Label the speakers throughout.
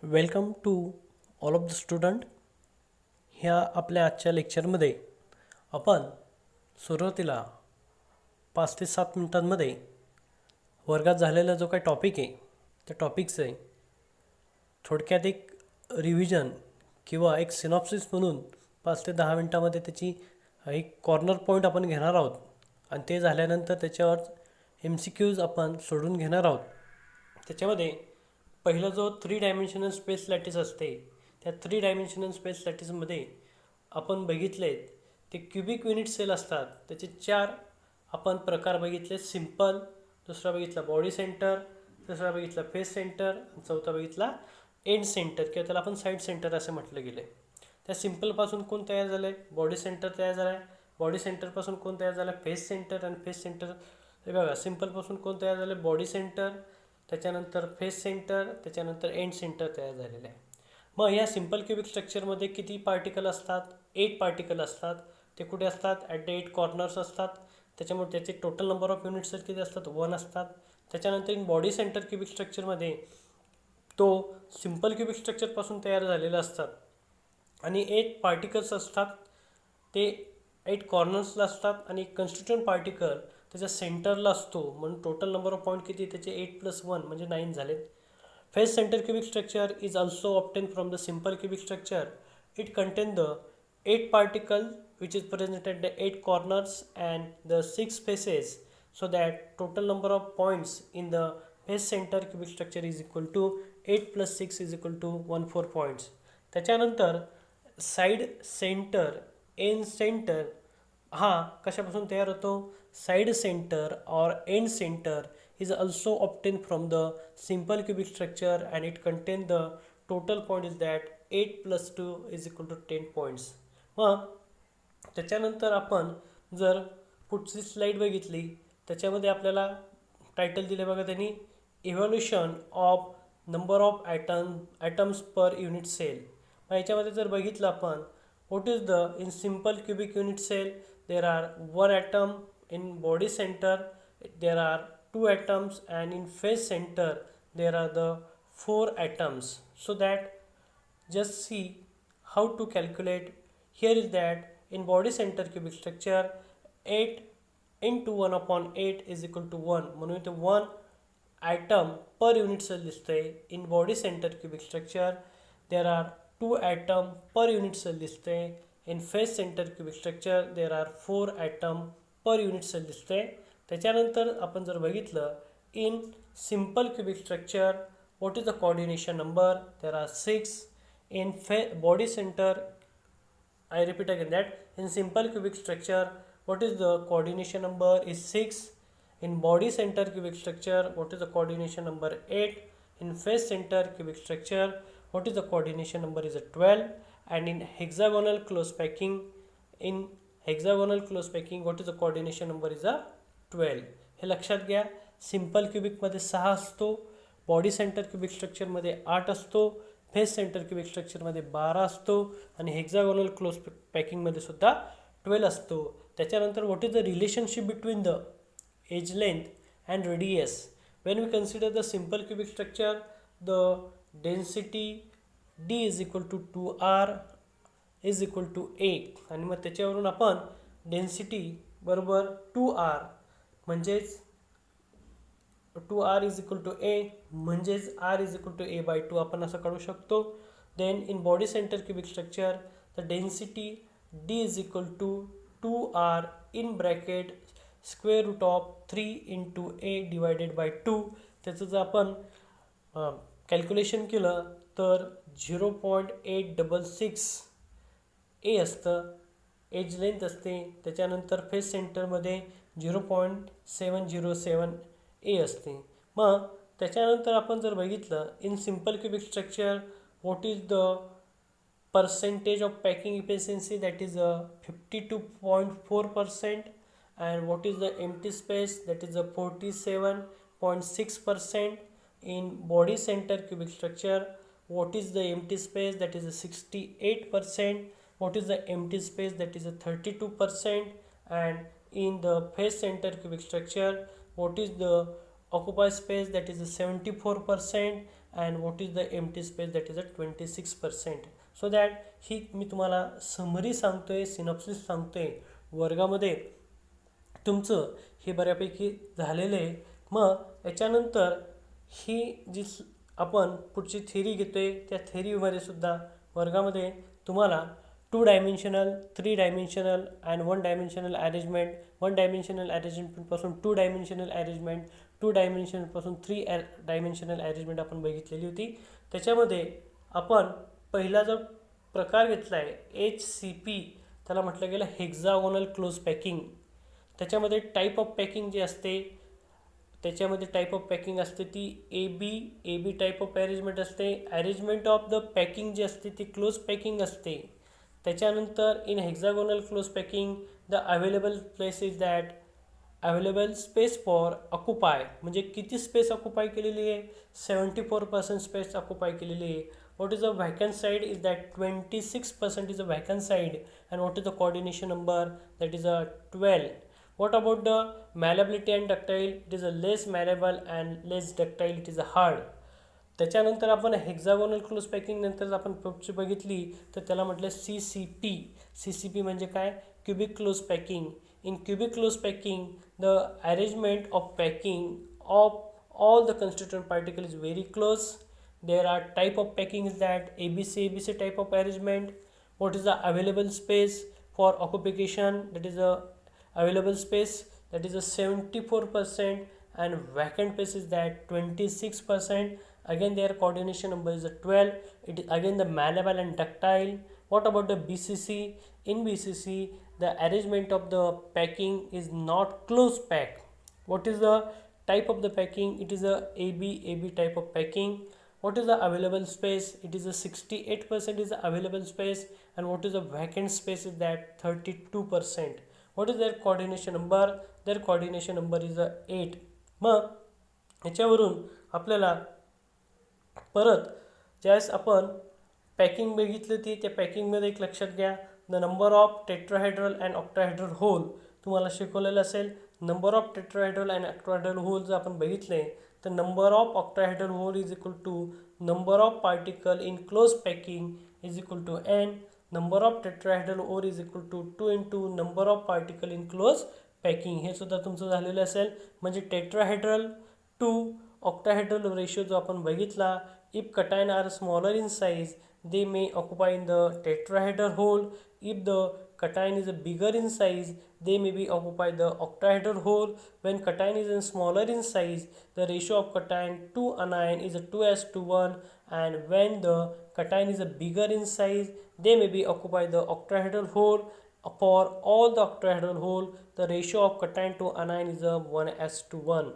Speaker 1: Welcome to all of the student. ह्या आपल्या आजच्या लेक्चरमध्ये आपण सुरुवातीला 5 ते 7 मिनिटांमध्ये वर्गात झालेला जो काही टॉपिक आहे त्या टॉपिकचं थोडक्यात एक रिव्हिजन किंवा एक सिनॉप्सिस म्हणून 5 ते 10 मिनिटांमध्ये त्याची एक कॉर्नर पॉईंट आपण घेणार आहोत आणि ते झाल्यानंतर त्याच्यावर MCQs आपण सोडून घेणार आहोत. त्याच्यामध्ये पहिला जो 3 डायमेन्शनल स्पेस लॅटिस असते त्या 3 डायमेन्शनल स्पेस लॅटिसमध्ये आपण बघितले ते क्युबिक युनिट सेल असतात. त्याचे 4 आपण प्रकार बघितले. सिंपल, दुसरा बघितला बॉडी सेंटर, तिसरा बघितला फेस सेंटर आणि चौथा बघितला एंड सेंटर किंवा त्याला आपण साईड सेंटर असे म्हटलं गेले. त्या सिंपलपासून कोण तयार झालं आहे? बॉडी सेंटर तयार झाला आहे. बॉडी सेंटरपासून कोण तयार झालं? Face centre. आणि फेस सेंटर हे बघा सिंपलपासून कोण तयार झालं? बॉडी सेंटर, त्याच्यानंतर फेस सेंटर, त्याच्यानंतर एंड सेंटर तयार झालेलं आहे. मग या सिंपल क्युबिक स्ट्रक्चरमध्ये किती पार्टिकल असतात? 8 पार्टिकल असतात. ते कुठे असतात? ॲट द 8 कॉर्नर्स असतात. त्याच्यामुळे त्याचे टोटल नंबर ऑफ युनिट्स किती असतात? 1 असतात. त्याच्यानंतर इन बॉडी सेंटर क्युबिक स्ट्रक्चरमध्ये तो सिंपल क्युबिक स्ट्रक्चरपासून तयार झालेला असतात आणि 8 पार्टिकल्स असतात. ते 8 कॉर्नर्सला असतात आणि कन्स्टिट्युएंट पार्टिकल त्याच्या सेंटरला असतो. म्हणून टोटल नंबर ऑफ पॉईंट किती? त्याचे 8 + 1 म्हणजे 9 झालेत. Face centre cubic structure is also obtained from the simple cubic structure. It contains the 8 particle which is present at the 8 corners and the 6 faces, so that total number of points in the face center cubic structure is equal to 8 + 6 is equal to 14 points. त्याच्यानंतर side centre, end centre हा कशापासून तयार होतो? Side centre और end centre is also obtained from the simple cubic structure and it contains the total point is that 8 + 2 is equal to 10 points. मग त्याच्यानंतर आपण जर पुढची स्लाईड बघितली त्याच्यामध्ये आपल्याला टायटल दिले बघा त्यांनी, evolution of number of atoms per unit cell. मग याच्यामध्ये जर बघितलं आपण what is the in simple cubic unit cell there are 1 atom, in body centre there are 2 atoms, and in face center there are the 4 atoms. So that just see how to calculate. Here is that in body center cubic structure 8 into 1/8 is equal to 1. म्हणून इथे 1 atom per unit cell दिसतंय. in body center cubic structure there are 2 atom per unit cell दिसतंय. in face center cubic structure there are 4 atom per unit cell दिसतंय. त्याच्यानंतर आपण जर बघितलं in simple cubic structure what is the coordination number? There are 6. In body centre I repeat again that in simple cubic structure what is the coordination number is 6. In body center cubic structure what is the coordination number? 8. In face center cubic structure what is the coordination number? Is 12. And in hexagonal close packing what is the coordination number? Is 12. हे लक्षात घ्या. Simple क्युबिकमध्ये 6 असतो, body centre cubic स्ट्रक्चरमध्ये 8 असतो, face centre cubic स्ट्रक्चरमध्ये 12 असतो आणि hexagonal close पॅकिंगमध्ये सुद्धा 12 असतो. त्याच्यानंतर what is the relationship between the edge length and radius? When we consider the simple cubic structure the density D is equal to 2R is equal to 8 आणि मग त्याच्यावरून आपण डेन्सिटी बरोबर 2R म्हणजेच 2R is equal to A म्हणजेच R is equal to A/2 आपण असं काढू शकतो. Then in body centre cubic structure the density D is equal to 2R in bracket square root of 3 × A divided by 2. त्याचं जर आपण calculation केलं तर 0.866 A असतं, एज लेंथ असते. त्याच्यानंतर फेस सेंटरमध्ये 0.707 A असते. मग त्याच्यानंतर आपण जर बघितलं in simple cubic structure what is the percentage of packing efficiency? That is 52.4%. And what is the empty space? That is 47.6%. In body centre cubic structure what is the empty space? That is 68%. What is the empty space? That is 32%. And in the face center cubic structure what is the occupied space, that is a 74%, and what is the empty space, that is a 26%. So that ही मी तुम्हाला summary सांगतोय, synopsis सांगतोय. वर्गामध्ये तुमचं हे बऱ्यापैकी झालेलं आहे. मग याच्यानंतर ही जी आपण पुढची थेरी घेतोय, त्या थेरीमध्ये सुद्धा वर्गामध्ये तुम्हाला 2 dimensional, 3 dimensional and 1 dimensional arrangement, 1 dimensional अरेंजमेंटपासून 2 डायमेन्शनल अरेंजमेंट, 2 डायमेन्शनलपासून 3 डायमेन्शनल अरेंजमेंट आपण बघितलेली होती. त्याच्यामध्ये आपण पहिला जो प्रकार घेतला आहे HCP, त्याला म्हटलं गेलं हेक्झागोनल क्लोज पॅकिंग. त्याच्यामध्ये टाईप ऑफ पॅकिंग जी असते, त्याच्यामध्ये टाईप ऑफ पॅकिंग असते ती A B type of arrangement असते. अरेंजमेंट ऑफ द पॅकिंग जी असते ती क्लोज पॅकिंग असते. त्याच्यानंतर in hexagonal close packing the available place is that available space for occupy, म्हणजे किती स्पेस ऑक्युपाय केलेली आहे, 74% स्पेस ऑक्युपाय केलेली आहे. what is the vacant side is that 26% is a vacant side, and what is the coordination number, that is a 12. What about the malleability and ductile, it is a less malleable and less ductile, it is a hard. त्याच्यानंतर आपण hexagonal close packing नंतर आपण पुढची बघितली तर त्याला म्हटलं CCP म्हणजे काय, cubic close packing. In cubic close packing the arrangement of packing of all the constituent particle is very close. There are type of packing is that ABC type of arrangement. What is the available space for occupation, that is a available space, that is a 74%, and vacant space is that 26%. Again their coordination number is a 12. It is again the malleable and ductile. What about the BCC? In BCC the arrangement of the packing is not close pack. What is the type of the packing? It is a AB type of packing. What is the available space? It is a 68% is the available space, and what is the vacant space is that 32%. What is their coordination number? Their coordination number is a 8. मग याच्यावरून आपल्याला परत ज्यावेळेस आपण packing बघितली ती त्या पॅकिंगमध्ये एक लक्षात घ्या, the number of tetrahedral and octahedral hole तुम्हाला शिकवलेलं असेल. Number of tetrahedral and octahedral hole जर आपण बघितले तर number of octahedral hole is equal to number of particle in close packing is equal to n. Number of tetrahedral hole is equal to 2 into number of particle in close packing. हे सुद्धा तुमचं झालेलं असेल. म्हणजे tetrahedral to octahedral ratio जो आपण बघितला, if cation are smaller in size they may occupy in the tetrahedral hole. If the cation is bigger in size, they may be occupy the octahedral hole. When cation is smaller in size, the ratio of cation to anion is a 2:1, and when the cation is bigger in size, they may be occupy the octahedral hole. For all the octahedral hole, the ratio of cation to anion is a 1:1.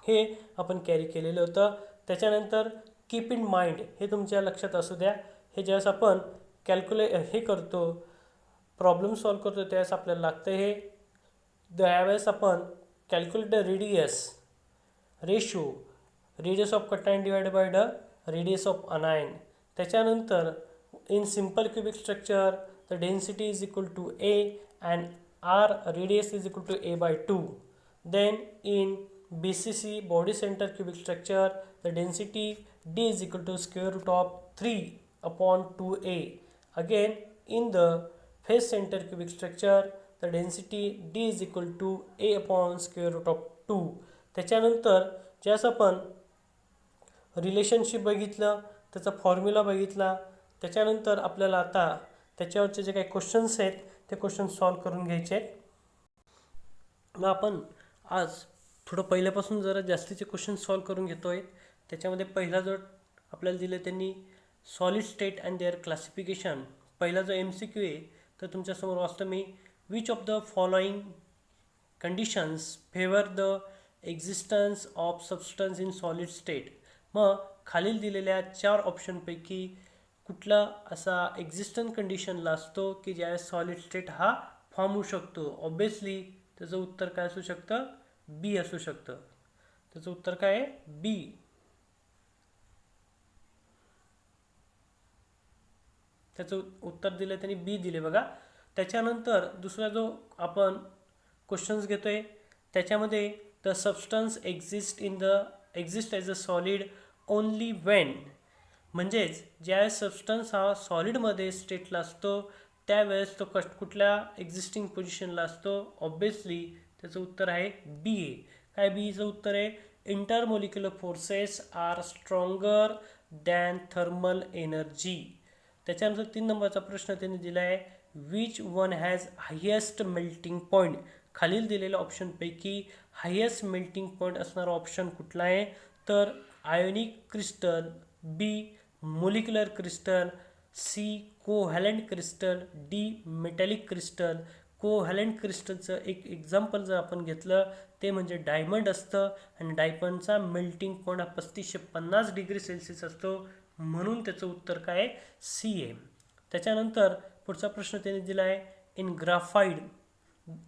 Speaker 1: हे आपण carry केलेलं होतं. त्याच्यानंतर keep in mind, हे तुमच्या लक्षात असू द्या, हे ज्यावेळेस आपण हे करतो, प्रॉब्लेम सॉल्व करतो त्यावेळेस आपल्याला लागतं हे. त्यावेळेस आपण calculate the ratio radius of cation divided by the radius of anion. त्याच्यानंतर in simple cubic structure the density is equal to A and R radius is equal to A/2. Then in BCC body center cubic structure the density D is equal to square root of 3/2A. Again in the face center cubic structure the density D is equal to A upon square root of 2. त्याच्यानंतर ज्यास आपण relationship बघितलं, त्याचा formula बघितला, त्याच्यानंतर आपल्याला आता त्याच्यावरचे जे काही क्वेश्चन्स आहेत ते क्वेश्चन सॉल्व करून घ्यायचे आहेत. मग आपण आज थोडं पहिल्यापासून जरा जास्तीचे क्वेश्चन सॉल्व करून घेतो आहे. त्याच्यामध्ये पहिला जो आपल्याला दिले त्यांनी solid state and their classification. पहिला जो MCQ आहे तर तुमच्यासमोर वाचतो मी, which of the following conditions favour the existence of substance in solid state. मग खालील दिलेल्या 4 ऑप्शनपैकी कुठला असा एक्झिस्टन्स कंडिशनला असतो की ज्यावेळेस सॉलिड स्टेट हा फॉर्म होऊ शकतो. ऑब्वियसली त्याचं उत्तर काय असू शकतं, बी असू शकतं. त्याचं उत्तर काय आहे, बी. त्याचं उत्तर दिलं त्यांनी बी दिले बघा. त्याच्यानंतर दुसरा जो आपण क्वेश्चन्स घेतोय त्याच्यामध्ये the substance exist as a solid only Wien, म्हणजेच ज्यावेळेस सबस्टन्स हा सॉलिडमध्ये स्टेटला असतो त्यावेळेस तो कुठल्या एक्झिस्टिंग पोझिशनला असतो. ऑब्विसली त्याचं उत्तर आहे बी ए. काय बीचं उत्तर आहे? Intermolecular forces are stronger than thermal energy. त्याच्यानंतर 3 नंबरचा प्रश्न त्यांनी दिला आहे, which one has highest melting point. खालील दिलेल्या ऑप्शनपैकी हायेस्ट मेल्टिंग पॉईंट असणारा ऑप्शन कुठला आहे? तर ionic crystal, B molecular crystal, C covalent crystal, D metallic crystal. Covalent क्रिस्टलचं एक एक्झाम्पल जर आपण घेतलं ते म्हणजे डायमंड असतं, आणि डायमंडचा मेल्टिंग पॉईंट हा 3550 डिग्री सेल्सिअस असतो, म्हणून त्याचं उत्तर काय आहे? सी आहे. त्याच्यानंतर पुढचा प्रश्न त्याने दिला आहे, in graphite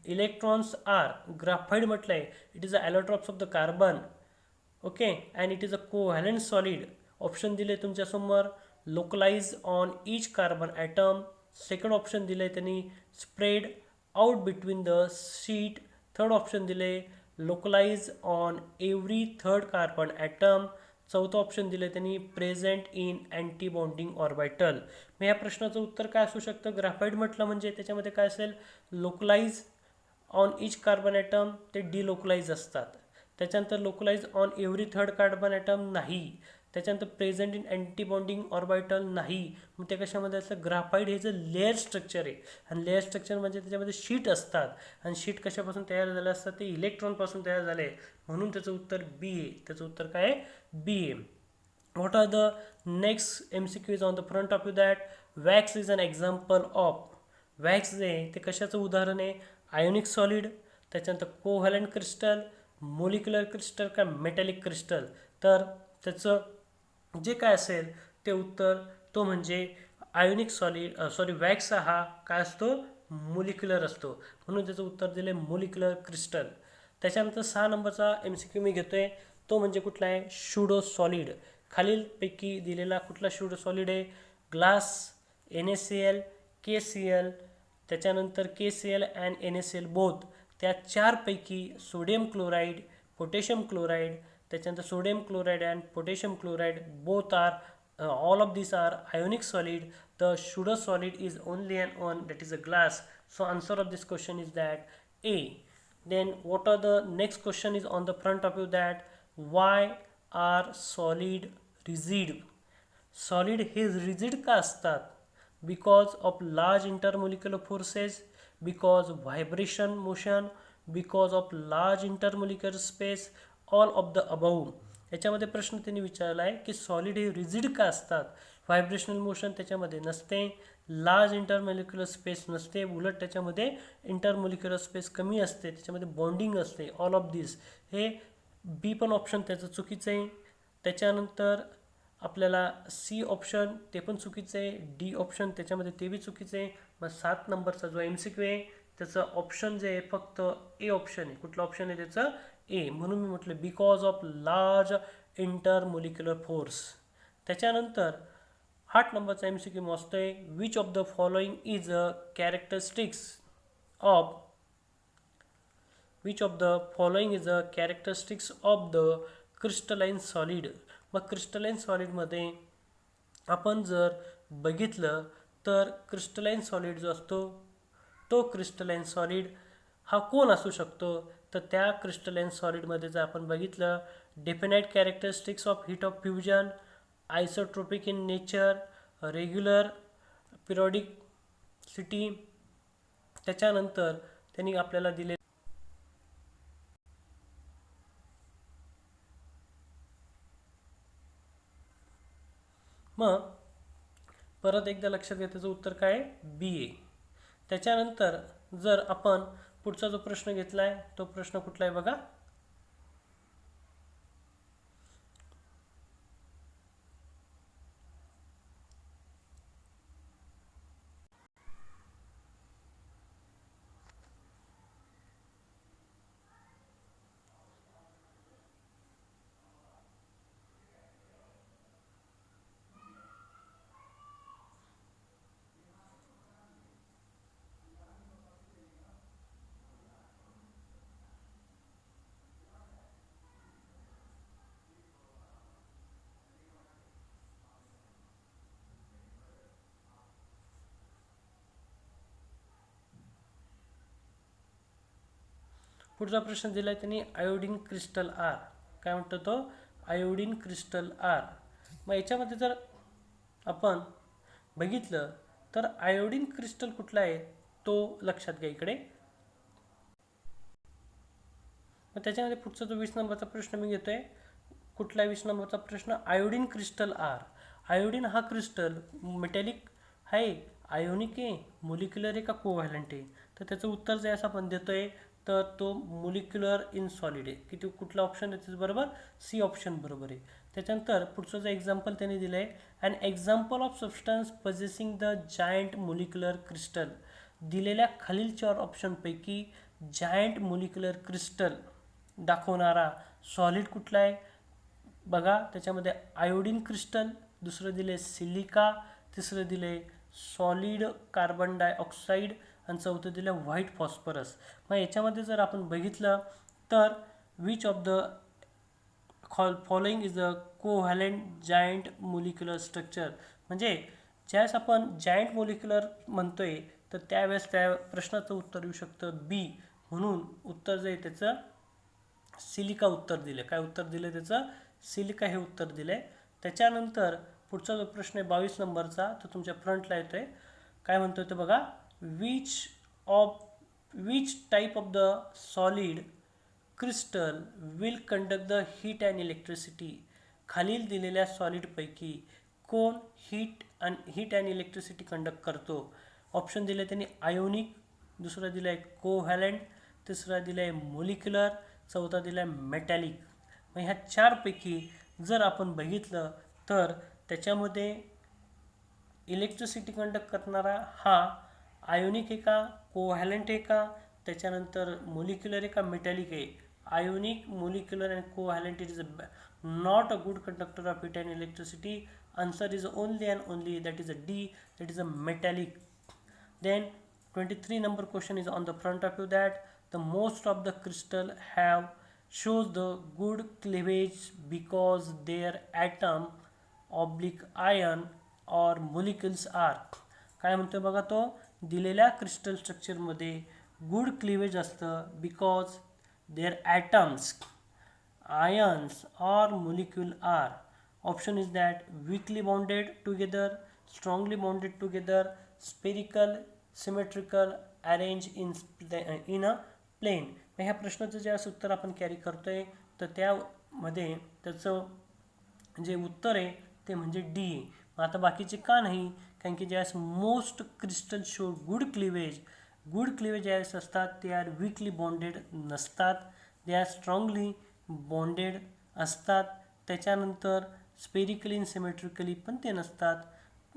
Speaker 1: electrons are. Graphite म्हटलं आहे it is a allotropes of the carbon, okay, and it is a covalent solid. Option दिले तुमच्यासमोर, localise on each carbon atom. Second option दिले त्यांनी, spread out between the sheet. Third option दिले, localise on every third carbon atom. चौथं option दिले त्यांनी, present in anti bonding orbital. मग या प्रश्नाचं उत्तर काय असू शकतं? ग्राफाईड म्हटलं म्हणजे त्याच्यामध्ये काय असेल? Localize on each carbon atom ते डिलोकलाइज असतात. त्याच्यानंतर localize on every third carbon atom नाही. त्याच्यानंतर present in anti bonding orbital नाही. मग ते कशामध्ये असतं? ग्राफाईड हे जे लेअर स्ट्रक्चर आहे, आणि लेअर स्ट्रक्चर म्हणजे त्याच्यामध्ये शीट असतात, आणि शीट कशापासून तयार झाले असतात? ते इलेक्ट्रॉनपासून तयार झाले, म्हणून त्याचं उत्तर बी आहे. त्याचं उत्तर काय आहे? बी आहे. What are the next MCQ is on the front of you that wax is an example of. Wax जे आहे ते कशाचं उदाहरण आहे? आयोनिक सॉलिड, त्याच्यानंतर कोव्हॅलंट क्रिस्टल, मोलिक्युलर क्रिस्टल का मेटॅलिक क्रिस्टल. तर त्याचं जे काय असेल ते उत्तर तो म्हणजे आयोनिक सॉरी वॅक्स हा काय असतो? मोलिक्युलर असतो, म्हणून त्याचं उत्तर दिले मोलिक्युलर क्रिस्टल. त्याच्यानंतर 6 नंबरचा MCQ मी घेतोय, तो म्हणजे कुठला आहे? Pseudo solid. खालीलपैकी दिलेला कुठला शुडो सॉलिड आहे? ग्लास, NaCl, KCl, त्याच्यानंतर KCl अँड NaCl बोथ. त्या चारपैकी सोडियम क्लोराईड, पोटॅशियम क्लोराईड, त्याच्यानंतर sodium chloride and potassium chloride both are all of these are ionic solid. The pseudo solid is only and one, that is a glass. So answer of this question is that A. Then what are the next question is on the front of you, that why are solid rigid. Solid हे rigid का असतात? Because of large intermolecular forces, because vibration motion, because of large intermolecular space, all of the above. याच्यामध्ये प्रश्न त्यांनी विचारला आहे की solid हे रिजिड का असतात? व्हायब्रेशनल मोशन त्याच्यामध्ये नसते, लार्ज इंटरमोलिक्युलर स्पेस नसते, उलट त्याच्यामध्ये इंटरमोलिक्युलर स्पेस कमी असते, त्याच्यामध्ये बॉन्डिंग असते. ऑल ऑफ दिस, हे बी पण ऑप्शन त्याचं चुकीचं आहे. त्याच्यानंतर आपल्याला सी ऑप्शन ते पण चुकीचं आहे, डी ऑप्शन त्याच्यामध्ये ते बी चुकीचं आहे. मग 7 नंबरचा जो MCQ आहे त्याचं ऑप्शन जे आहे फक्त ए ऑप्शन आहे. कुठलं ऑप्शन आहे त्याचं? ए. म्हणून मी म्हटलं बिकॉज ऑफ लार्ज इंटरमोलिक्युलर फोर्स. त्याच्यानंतर 8 नंबरचा MCQ मस्त आहे, which of the following is a characteristics of which of the following is a characteristics of the crystalline solid. मग क्रिस्टलाइन सॉलिडमध्ये आपण जर बघितलं तर क्रिस्टलाइन सॉलिड जो असतो तो क्रिस्टलाइन सॉलिड हा कोण असू शकतो? तर त्या क्रिस्टलाइन सॉलिडमध्ये जर आपण बघितलं, definite characteristics of heat of fusion, isotropic in nature, regular periodicity. त्याच्यानंतर त्यांनी आपल्याला दिले मग परत एकदा लक्षात घ्या त्याचं उत्तर काय आहे? बी ए. त्याच्यानंतर जर आपण पुढचा जो प्रश्न घेतला आहे तो प्रश्न कुठला आहे बघा. पुढचा प्रश्न दिला आहे त्यांनी आयोडीन क्रिस्टल आर. काय म्हणतो तो? Iodine crystal are. मग याच्यामध्ये जर आपण बघितलं तर आयोडीन क्रिस्टल कुठला आहे तो लक्षात घ्या इकडे. मग त्याच्यामध्ये पुढचा जो 20 नंबरचा प्रश्न मी घेतोय. कुठला 20 नंबरचा प्रश्न? Iodine crystal are. आयोडीन हा क्रिस्टल मेटॅलिक आहे, आयोनिक आहे, मोलिक्युलर आहे का कोव्हॅलंट आहे? तर त्याचं उत्तर जे असं आपण देतोय तर तो मोलिक्युलर इन सॉलिड आहे. किती कुठला ऑप्शन आहे बरोबर? सी ऑप्शन बरोबर आहे. त्याच्यानंतर पुढचं जे एक्झाम्पल त्यांनी दिलं आहे, an example of substance possessing the giant molecular crystal. दिलेल्या खालील 4 ऑप्शनपैकी जायंट मोलिक्युलर क्रिस्टल दाखवणारा सॉलिड कुठला आहे? बघा त्याच्यामध्ये आयोडीन क्रिस्टल, दुसरं दिले सिलिका, तिसरं दिले सॉलिड कार्बन डायऑक्साईड आणि चौथं दिलं व्हाईट फॉस्फरस. मग याच्यामध्ये जर आपण बघितलं तर which of the following is a covalent giant molecular structure. म्हणजे ज्यावेळेस आपण जायंट मोलिक्युलर म्हणतोय तर त्यावेळेस त्या प्रश्नाचं उत्तर येऊ शकतं बी. म्हणून उत्तर जे आहे त्याचं सिलिका उत्तर दिले. काय उत्तर दिले त्याचं? सिलिका हे उत्तर दिले. त्याच्यानंतर पुढचा जो प्रश्न आहे 22 नंबरचा तो तुमच्या फ्रंटला येतोय. काय म्हणतोय ते बघा. Which type of the solid crystal will conduct the heat and electricity. खालील दिलेल्या सॉलिडपैकी कोण हीट अँड इलेक्ट्रिसिटी कंडक्ट करतो? ऑप्शन दिले त्यांनी आयोनिक, दुसरा दिला आहे कोव्हॅलंट, तिसरा दिला आहे मोलिक्युलर, चौथा दिला आहे मेटॅलिक. मग ह्या 4पैकी जर आपण बघितलं तर त्याच्यामध्ये इलेक्ट्रिसिटी कंडक्ट करणारा हा आयोनिक आहे का, कोव्हॅलंट आहे का, त्याच्यानंतर मोलिक्युलर आहे का मेटॅलिक आहे? Ionic, molecular and covalent is not a good conductor of heat and electricity. Answer is only and only that is a D, that is a metallic. Then 23 number question is on the front of you that the most of the crystal have shows the good cleavage because their atom oblique ion or molecules are. काय म्हणतोय बघा तो? दिलेल्या crystal स्ट्रक्चरमध्ये good cleavage असतं because there atoms, ions और molecule are. Option is that weakly bonded together, strongly bonded together, spherical, symmetrical, arrange in a plane. मग ह्या प्रश्नाचं जे असं उत्तर आपण कॅरी करतोय तर त्यामध्ये त्याचं जे उत्तर आहे ते म्हणजे डी. आता बाकीचे का नाही? कारण की ज्यावेळेस most crystal show good cleavage ज्यावेळेस असतात ते आर वीकली बॉन्डेड नसतात, दे आर स्ट्रॉंगली बॉन्डेड असतात. त्याच्यानंतर स्पेरिकली आणि सिमेट्रिकली पण ते नसतात.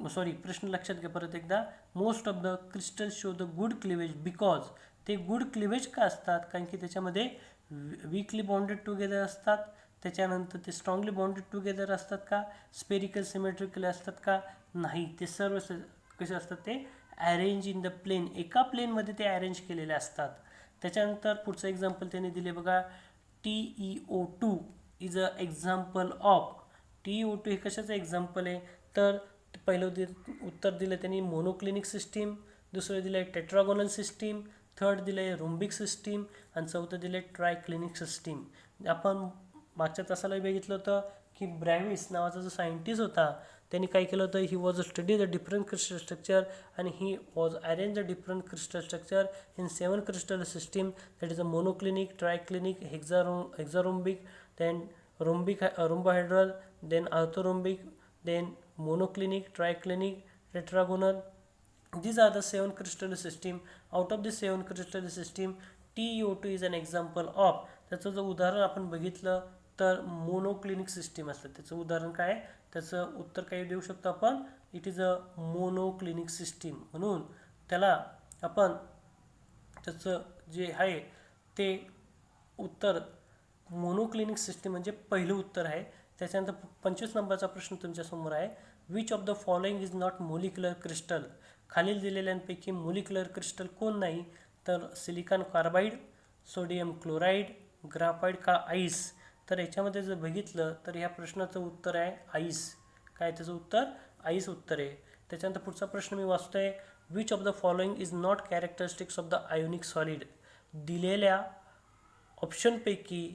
Speaker 1: सॉरी, प्रश्न लक्षात घ्या परत एकदा. Most of the crystal show the good cleavage because ते गुड क्लिवेज का असतात? कारण की त्याच्यामध्ये वीकली बॉन्डेड टुगेदर असतात, त्याच्यानंतर ते स्ट्रॉंगली बॉन्डेड टुगेदर असतात का, स्पेरिकल सिमेट्रिकल असतात का? नाही, ते सर्व कसे असतात? ते अरेंज इन द प्लेन, एका प्लेनमध्ये ते अरेंज केलेले असतात. त्याच्यानंतर पुढचं एक्झाम्पल त्यांनी दिले बघा. TeO2 is a example of. TeO2 हे कशाचं एक्झाम्पल आहे? तर पहिलं उत्तर दिलं त्यांनी मोनोक्लिनिक सिस्टीम, दुसरं दिलं आहे टेट्रागोनल सिस्टीम, थर्ड दिलं आहे रोम्बिक सिस्टीम आणि चौथं दिलं आहे ट्रायक्लिनिक सिस्टीम. आपण मागच्या तासाला बघितलं होतं की ब्रॅव्हिस नावाचा जो सायंटिस्ट होता त्यांनी काय केलं होतं? He was a study the different crystal structure आणि he was arrange the different crystal structure in 7 crystal system, that is a monoclinic, triclinic, hexarhombic, then rhombohedral, then orthorhombic, then monoclinic, triclinic, tetragonal. These are the 7 crystal system. Out of the 7 crystal system, TeO2 is an example of. त्याचं जर उदाहरण आपण बघितलं तर monoclinic system असतं. त्याचं उदाहरण काय? त्याचं उत्तर काय देऊ शकतो आपण? It is a monoclinic system. म्हणून त्याला आपण त्याचं जे आहे ते उत्तर मोनोक्लिनिक सिस्टीम म्हणजे पहिलं उत्तर आहे. त्याच्यानंतर 25 नंबरचा प्रश्न तुमच्यासमोर आहे. Which of the following is not molecular crystal. खालील दिलेल्यांपैकी मोलिक्युलर क्रिस्टल कोण नाही? तर सिलिकॉन कार्बाईड, सोडियम क्लोराईड, ग्राफाईड का आईस. तर याच्यामध्ये जर बघितलं तर ह्या प्रश्नाचं उत्तर आहे आईस. काय त्याचं उत्तर? आईस उत्तर आहे. त्याच्यानंतर पुढचा प्रश्न मी वाचतोय. Which of the following is not characteristics of the ionic solid. दिलेल्या ऑप्शनपैकी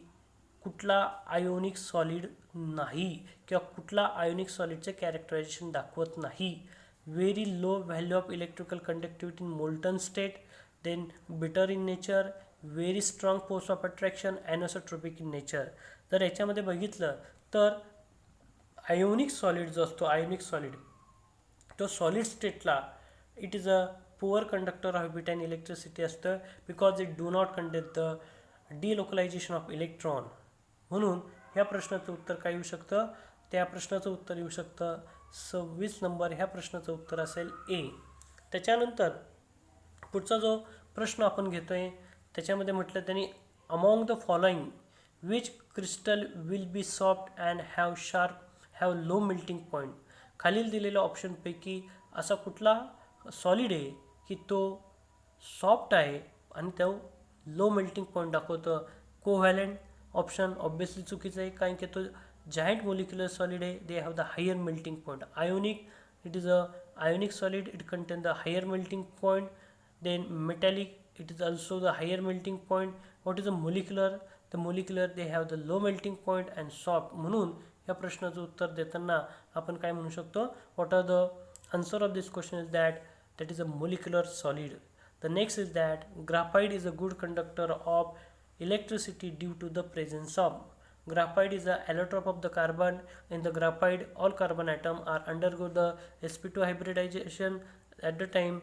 Speaker 1: कुठला आयोनिक सॉलिड नाही किंवा कुठला आयोनिक सॉलिडचे कॅरेक्टरायझेशन दाखवत नाही. Very low value of electrical conductivity in molten state, then bitter in nature, very strong force of attraction, anisotropic in nature. जर याच्यामध्ये बघितलं तर आयोनिक सॉलिड जो असतो, आयोनिक सॉलिड तो सॉलिड स्टेटला it is a poor conductor of heat and electricity असतं, because it do not contain the delocalisation of electron. म्हणून ह्या प्रश्नाचं उत्तर काय येऊ शकतं, त्या प्रश्नाचं उत्तर येऊ शकतं 26 नंबर. ह्या प्रश्नाचं उत्तर असेल ए. त्याच्यानंतर पुढचा जो प्रश्न आपण घेतोय त्याच्यामध्ये म्हटलं त्यांनी among the following which crystal will be soft and have low melting point. खालील दिलेल्या ऑप्शनपैकी असा कुठला सॉलिड आहे की तो सॉफ्ट आहे आणि तो लो मेल्टिंग पॉईंट दाखवतं. कोव्हॅलेंट ऑप्शन ऑब्वियसली चुकीचं आहे, कारण की तो जायंट मोलिक्युलर सॉलिड आहे, they have the higher melting point. Ionic, it is a ionic solid, it contains the higher melting point. Then metallic, it is also the higher melting point. What is the molecular? The molecular, they have the low melting point and soft. म्हणून या प्रश्नाचं उत्तर देताना आपण काय म्हणू शकतो, what are the answer of this question is that is a molecular solid. The next is that graphite is a good conductor of electricity due to the presence of. Graphite is the allotrope of the carbon. In the graphite, all carbon atom are undergo the sp2 hybridization. At the time,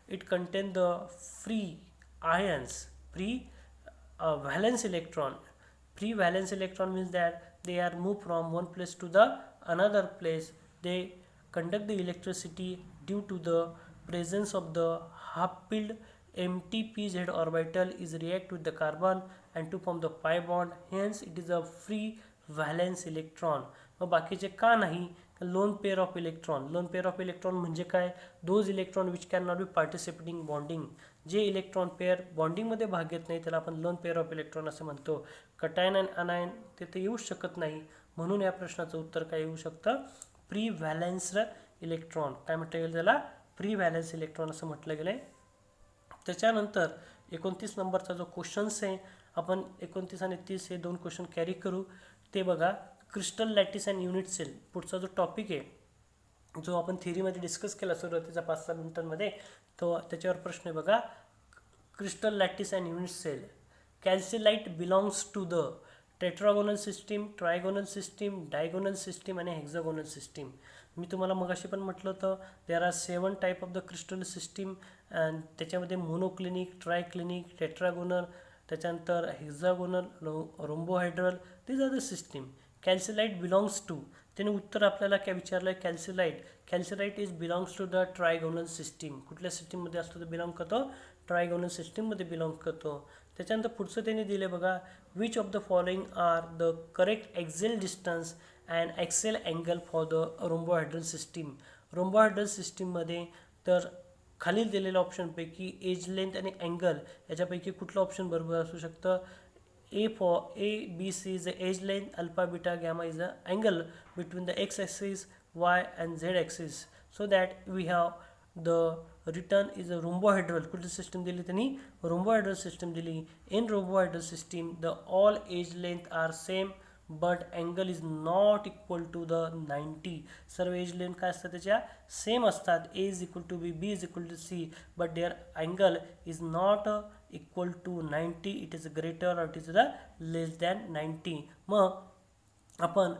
Speaker 1: it contain the free ions, valence electron. Free valence electron means that they are moved from one place to the another place. They conduct the electricity due to the presence of the half-filled empty pz orbital is react with the carbon and to form the pi bond. Hence it is a free valence electron. मग बाकीचे का नाही, lone pair of electron. Lone pair of electron म्हणजे काय, those electron which can not be participating bonding. जे electron pair बॉन्डिंगमध्ये भाग घेत नाही त्याला आपण लोन पेअर ऑफ इलेक्ट्रॉन असं म्हणतो. कटायन आणि अनायन ते येऊच शकत नाही. म्हणून या प्रश्नाचं उत्तर काय येऊ शकतं, प्री व्हॅलेन्स्ड इलेक्ट्रॉन. काय म्हटलं गेलं त्याला, प्री व्हॅलेन्स इलेक्ट्रॉन असं म्हटलं गेलं आहे. त्याच्यानंतर 29 नंबरचा जो क्वेश्चन्स आहे, आपण 29 आणि 30 हे दोन क्वेश्चन कॅरी करू. ते बघा, crystal lattice and unit cell. पुढचा जो टॉपिक आहे जो आपण थिअरीमध्ये डिस्कस केला सुरुवातीचा 5-6 मिनिटांमध्ये, तो त्याच्यावर प्रश्न आहे बघा. Crystal lattice and unit cell. Kalsilite belongs to the tetragonal system, trigonal system, diagonal system आणि हेक्झागोनल सिस्टीम. मी तुम्हाला मगाशी पण म्हटलं होतं there are 7 type of the crystal system. And त्याच्यामध्ये मोनोक्लिनिक, ट्रायक्लिनिक, टेट्रागोनल, त्याच्यानंतर hexagonal, rhombohedral, these are the system. Kalsilite belongs to, त्याने उत्तर आपल्याला काय विचारलं आहे, kalsilite is belongs to the trigonal system. कुठल्या सिस्टीममध्ये असतो तो बिलॉंग करतो, ट्रायगोनल सिस्टीममध्ये बिलॉंग करतो. त्याच्यानंतर पुढचं त्यांनी दिले बघा, which of the following are the correct axial distance and axial angle for the rhombohedral system. Rhombohedral सिस्टीममध्ये तर खालील दिलेल्या ऑप्शनपैकी एज लेंथ आणि अँगल याच्यापैकी कुठलं ऑप्शन बरोबर असू शकतं. ABC is the age length, alpha, beta, gamma is the angle between the x-axis, y and z-axis. So that we have the return is a rhombohedral. कुठली सिस्टम दिली त्यांनी, rhombohedral system दिली. In rhombohedral system, the all age length are same, but angle is not equal to the 90. Serve as length काय असतात त्याच्या same असतात. A is equal to B, B is equal to C, but their angle is not equal to 90. It is greater or it is the less than 90. मग आपण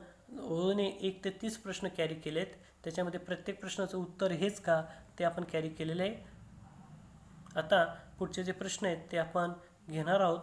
Speaker 1: 1 ते 30 प्रश्न carry केलेत. त्याच्यामध्ये प्रत्येक प्रश्नाचं उत्तर हेच का ते आपण कॅरी केलेलं आहे. आता पुढचे जे प्रश्न आहेत ते आपण घेणार आहोत.